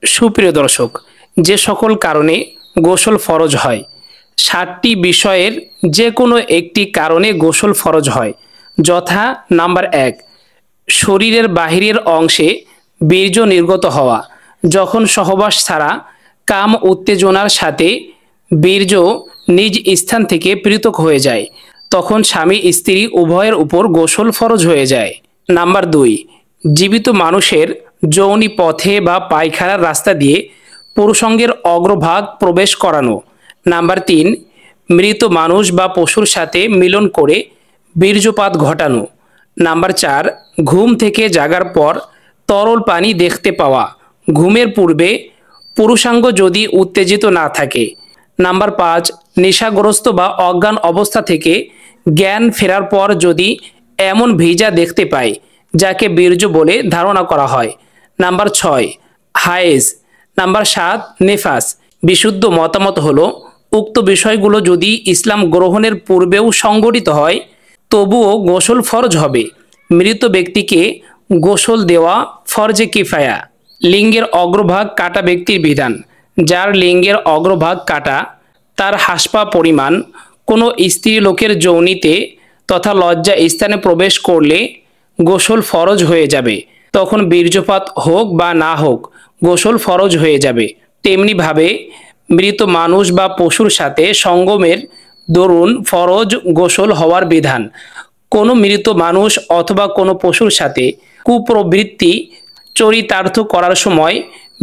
সুপ্রিয় দর্শক, যে সকল কারণে গোসল ফরজ হয়, 7টি বিষয়ের যে কোনো একটি কারণে গোসল ফরজ হয়। যথা: নাম্বার 1, শরীরের বাহিরের অংশে বীর্য নির্গত হওয়া। যখন সহবাস ছাড়া কাম উত্তেজনার সাথে বীর্য নিজ স্থান থেকে পৃথক হয়ে যায়, তখন স্বামী স্ত্রী উভয়ের উপর গোসল ফরজ হয়ে যায়। নাম্বার 2, জীবিত মানুষের যৌনি পথে বা পায়খানার রাস্তা দিয়ে পুরুষাঙ্গের অগ্রভাগ প্রবেশ করানো। নাম্বার 3, মৃত মানুষ বা পশুর সাথে মিলন করে বীর্যপাত ঘটানো। নাম্বার 4, ঘুম থেকে জাগার পর তরল পানি দেখতে পাওয়া, ঘুমের পূর্বে পুরুষাঙ্গ যদি উত্তেজিত না থাকে। নাম্বার 5, নেশাগ্রস্ত বা অজ্ঞান অবস্থা থেকে জ্ঞান ফেরার পর যদি এমন ভিজা দেখতে পায় যাকে বীর্য বলে ধারণা করা হয়। নাম্বার 6, হায়েজ। নাম্বার 7, নেফাস। বিশুদ্ধ মতামত হলো, উক্ত বিষয়গুলো যদি ইসলাম গ্রহণের পূর্বেও সংঘটিত হয় তবুও গোসল ফরজ হবে। মৃত ব্যক্তিকে গোসল দেওয়া ফরজে কিফায়া। লিঙ্গের অগ্রভাগ কাটা ব্যক্তির বিধান: যার লিঙ্গের অগ্রভাগ কাটা, তার হাসপা পরিমাণ কোনো স্ত্রী লোকের যৌনিতে তথা লজ্জা স্থানে প্রবেশ করলে গোসল ফরজ হয়ে যাবে। তখন বীর্যপাত হোক বা না হোক, গোসল ফরজ হয়ে যাবে। তেমনিভাবে মৃত মানুষ বা পশুর সাথে সঙ্গমের দরুন ফরজ গোসল হওয়ার বিধান: কোনো মৃত মানুষ অথবা কোনো পশুর সাথে কুপ্রবৃত্তি চরিতার্থ করার সময়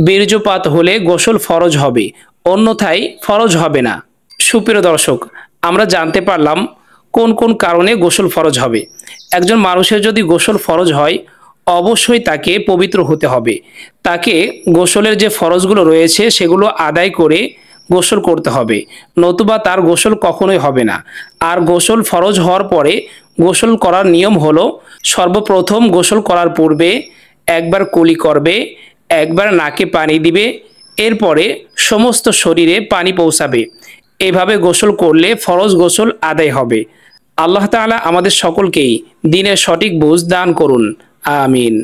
বীর্যপাত হলে গোসল ফরজ হবে, অন্যথায় ফরজ হবে না। সুপ্রিয় দর্শক, আমরা জানতে পারলাম কোন কোন কারণে গোসল ফরজ হবে। একজন মানুষের যদি গোসল ফরজ হয়, অবশ্যই তাকে পবিত্র হতে হবে। তাকে গোসলের যে ফরজগুলো রয়েছে সেগুলো আদায় করে গোসল করতে হবে, নতুবা তার গোসল কখনোই হবে না। আর গোসল ফরজ হওয়ার পরে গোসল করার নিয়ম হলো, সর্বপ্রথম গোসল করার পূর্বে একবার কুলি করবে, একবার নাকে পানি দিবে, এরপরে সমস্ত শরীরে পানি পৌঁছাবে। এভাবে গোসল করলে ফরজ গোসল আদায় হবে। আল্লাহ তাআলা আমাদের সকলকেই দ্বীনের সঠিক বুঝ দান করুন। আমিন।